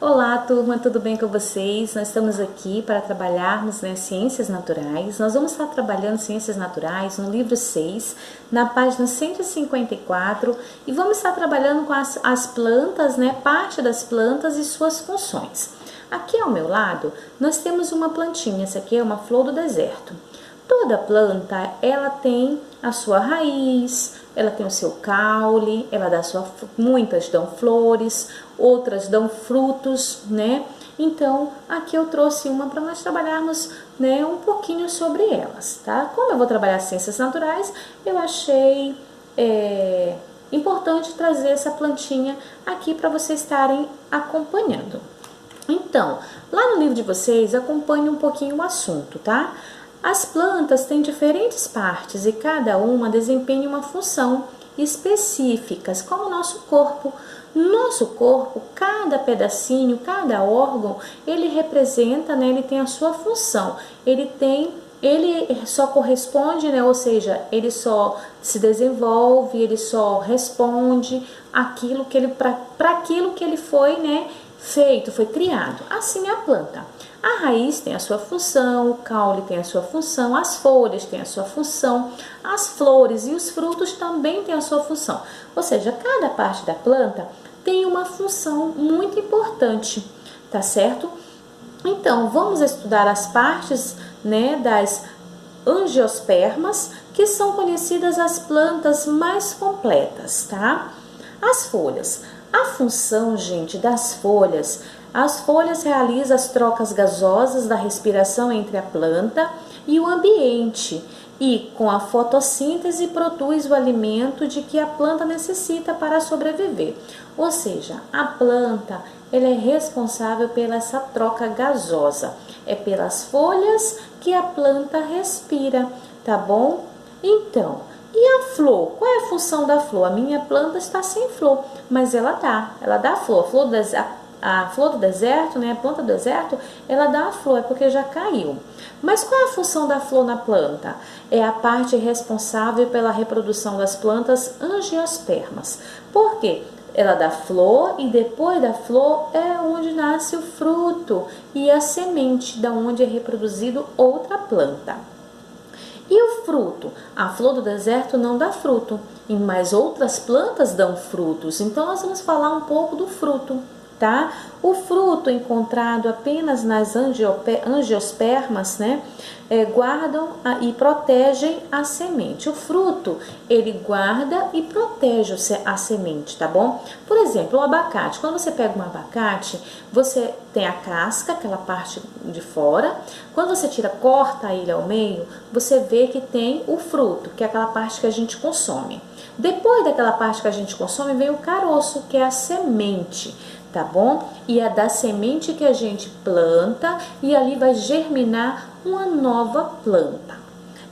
Olá, turma, tudo bem com vocês? Nós estamos aqui para trabalharmos, ciências naturais. Nós vamos estar trabalhando ciências naturais no livro 6, na página 154, e vamos estar trabalhando com as plantas, parte das plantas e suas funções. Aqui ao meu lado, nós temos uma plantinha, essa aqui é uma flor do deserto. Toda planta, ela tem a sua raiz, ela tem o seu caule, muitas dão flores, outras dão frutos, Então, aqui eu trouxe uma para nós trabalharmos, um pouquinho sobre elas, tá? Como eu vou trabalhar ciências naturais, eu achei importante trazer essa plantinha aqui para vocês estarem acompanhando. Então, lá no livro de vocês, acompanhe um pouquinho o assunto, tá? As plantas têm diferentes partes e cada uma desempenha uma função específicas, como o nosso corpo. No nosso corpo, cada pedacinho, cada órgão, ele representa, ele tem a sua função. Ele só corresponde, ou seja, ele só se desenvolve, ele só responde para aquilo que ele foi, feito, foi criado. Assim é a planta. A raiz tem a sua função, o caule tem a sua função, as folhas têm a sua função, as flores e os frutos também têm a sua função. Ou seja, cada parte da planta tem uma função muito importante, tá certo? Então, vamos estudar as partes, das angiospermas, que são conhecidas as plantas mais completas, tá? As folhas. A função, gente, das folhas, as folhas realizam as trocas gasosas da respiração entre a planta e o ambiente e, com a fotossíntese, produz o alimento de que a planta necessita para sobreviver. Ou seja, a planta ela é responsável pela essa troca gasosa. É pelas folhas que a planta respira, tá bom? Então, e a flor? Qual é a função da flor? A minha planta está sem flor, mas ela dá flor. A flor do deserto, a planta do deserto, ela dá a flor, é porque já caiu. Mas qual é a função da flor na planta? É a parte responsável pela reprodução das plantas angiospermas. Por quê? Ela dá flor e depois da flor é onde nasce o fruto e a semente, da onde é reproduzido outra planta. E o fruto? A flor do deserto não dá fruto, mas outras plantas dão frutos. Então, nós vamos falar um pouco do fruto, tá? O fruto encontrado apenas nas angiospermas, guardam e protegem a semente. O fruto, ele guarda e protege a semente, tá bom? Por exemplo, o abacate. Quando você pega um abacate, você tem a casca, aquela parte de fora. Quando você corta ele ao meio, você vê que tem o fruto, que é aquela parte que a gente consome. Depois daquela parte que a gente consome, vem o caroço, que é a semente, tá bom? E é da semente que a gente planta e ali vai germinar uma nova planta.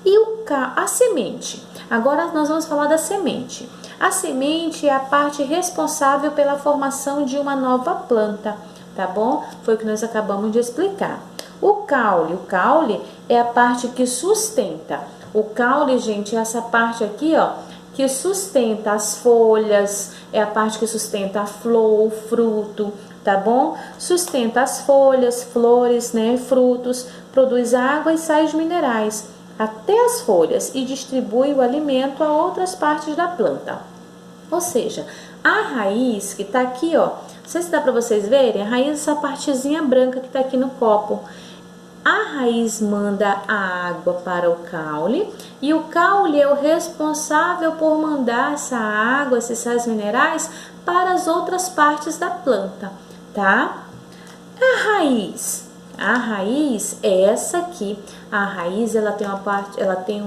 E a semente? Agora nós vamos falar da semente. A semente é a parte responsável pela formação de uma nova planta, tá bom? Foi o que nós acabamos de explicar. O caule é a parte que sustenta. O caule, gente, é essa parte aqui, ó, que sustenta as folhas, é a parte que sustenta a flor, o fruto, tá bom? Sustenta as folhas, flores, frutos, produz água e sais minerais até as folhas e distribui o alimento a outras partes da planta. Ou seja, a raiz que tá aqui, ó, não sei se dá para vocês verem, a raiz é essa partezinha branca que tá aqui no copo. A raiz manda a água para o caule e o caule é o responsável por mandar essa água, esses sais minerais para as outras partes da planta, tá? A raiz é essa aqui. A raiz ela tem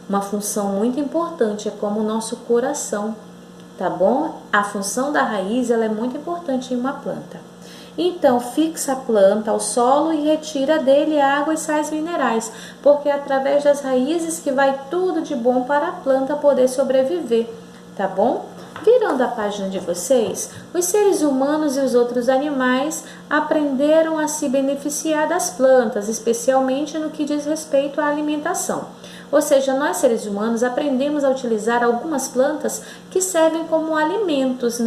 uma função muito importante, é como o nosso coração, tá bom? A função da raiz ela é muito importante em uma planta. Então, fixa a planta ao solo e retira dele água e sais minerais, porque é através das raízes que vai tudo de bom para a planta poder sobreviver, tá bom? Virando a página de vocês, os seres humanos e os outros animais aprenderam a se beneficiar das plantas, especialmente no que diz respeito à alimentação. Ou seja, nós seres humanos aprendemos a utilizar algumas plantas que servem como alimentos,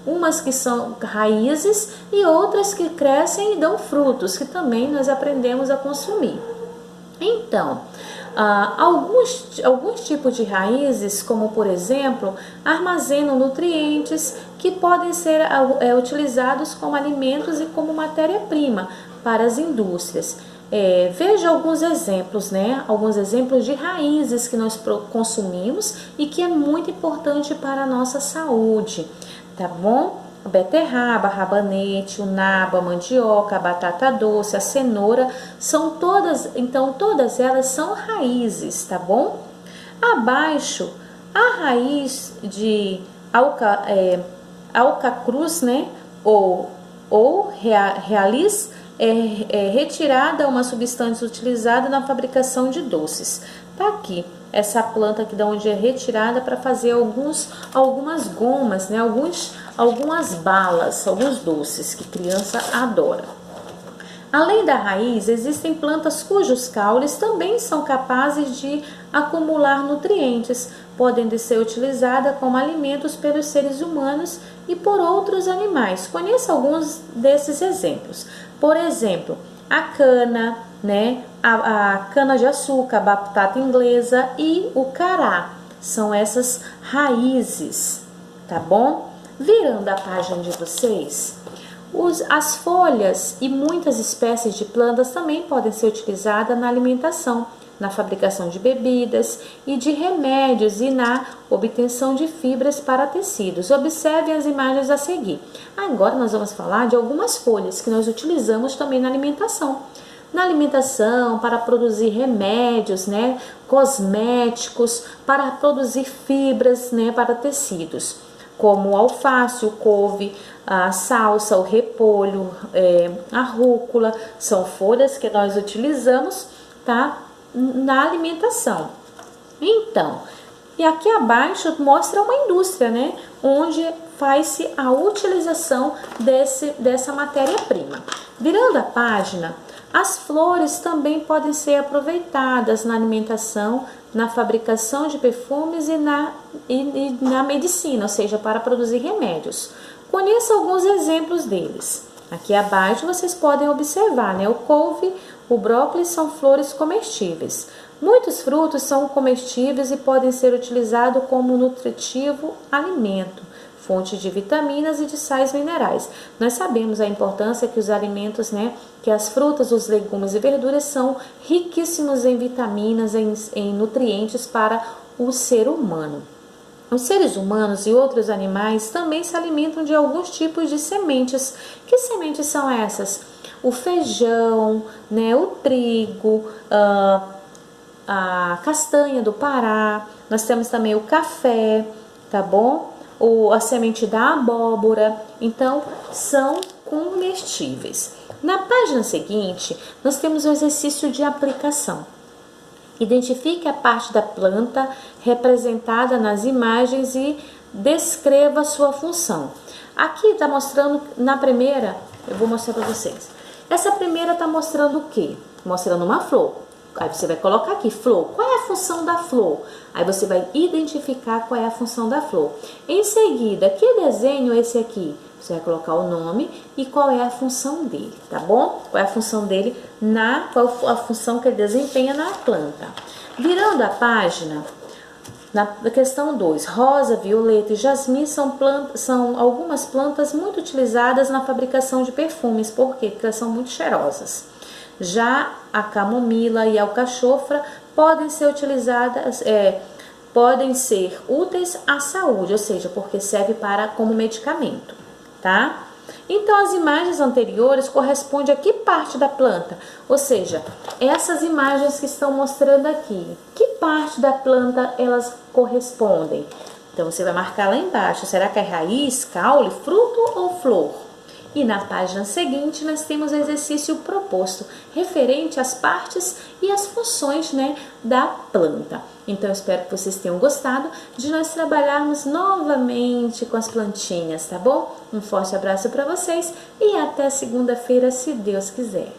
umas que são raízes e outras que crescem e dão frutos, que também nós aprendemos a consumir. Então, alguns tipos de raízes, como por exemplo, armazenam nutrientes que podem ser utilizados como alimentos e como matéria-prima para as indústrias. Veja alguns exemplos, né? Alguns exemplos de raízes que nós consumimos e que é muito importante para a nossa saúde, tá bom? A beterraba, rabanete, o nabo, a mandioca, a batata doce, a cenoura, são todas, então todas elas são raízes, tá bom? Abaixo, a raiz de alcacruz, né, ou realiz, é retirada uma substância utilizada na fabricação de doces. Tá aqui essa planta aqui de onde é retirada para fazer algumas gomas, né, algumas balas, alguns doces que criança adora. Além da raiz, existem plantas cujos caules também são capazes de acumular nutrientes, podem ser utilizadas como alimentos pelos seres humanos e por outros animais. Conheça alguns desses exemplos. Por exemplo, a cana, né, a cana-de-açúcar, a batata inglesa e o cará. São essas raízes, tá bom? Virando a página de vocês, as folhas e muitas espécies de plantas também podem ser utilizadas na alimentação, na fabricação de bebidas e de remédios e na obtenção de fibras para tecidos. Observe as imagens a seguir. Agora nós vamos falar de algumas folhas que nós utilizamos também na alimentação. Na alimentação, para produzir remédios, né, cosméticos, para produzir fibras, né, para tecidos, como o alface, o couve, a salsa, o repolho, a rúcula, são folhas que nós utilizamos, tá, na alimentação. Então, e aqui abaixo mostra uma indústria, né, onde faz-se a utilização dessa matéria-prima. Virando a página, as flores também podem ser aproveitadas na alimentação, na fabricação de perfumes e na medicina, ou seja, para produzir remédios. Conheça alguns exemplos deles. Aqui abaixo vocês podem observar, né? O couve, o brócolis são flores comestíveis. Muitos frutos são comestíveis e podem ser utilizados como nutritivo alimento, fonte de vitaminas e de sais minerais. Nós sabemos a importância que os alimentos, né, que as frutas, os legumes e verduras são riquíssimos em vitaminas, em nutrientes para o ser humano. Os seres humanos e outros animais também se alimentam de alguns tipos de sementes. Que sementes são essas? O feijão, né, o trigo, a castanha do Pará, nós temos também o café, tá bom? A semente da abóbora, então são comestíveis. Na página seguinte, nós temos o exercício de aplicação. Identifique a parte da planta representada nas imagens e descreva sua função. Aqui está mostrando, na primeira, eu vou mostrar para vocês. Essa primeira está mostrando o quê? Mostrando uma flor. Aí você vai colocar aqui, flor. Qual é a função da flor? Aí você vai identificar qual é a função da flor. Em seguida, que desenho é esse aqui? Você vai colocar o nome e qual é a função dele, tá bom? Qual é a função dele, qual a função que ele desempenha na planta. Virando a página, na questão 2, rosa, violeta e jasmim são algumas plantas muito utilizadas na fabricação de perfumes. Por quê? Porque elas são muito cheirosas. Já a camomila e a alcachofra podem ser utilizadas, podem ser úteis à saúde, ou seja, porque serve como medicamento, tá? Então, as imagens anteriores correspondem a que parte da planta? Ou seja, essas imagens que estão mostrando aqui, que parte da planta elas correspondem? Então, você vai marcar lá embaixo, será que é raiz, caule, fruto ou flor? E na página seguinte, nós temos o exercício proposto, referente às partes e às funções, né, da planta. Então, eu espero que vocês tenham gostado de nós trabalharmos novamente com as plantinhas, tá bom? Um forte abraço para vocês e até segunda-feira, se Deus quiser.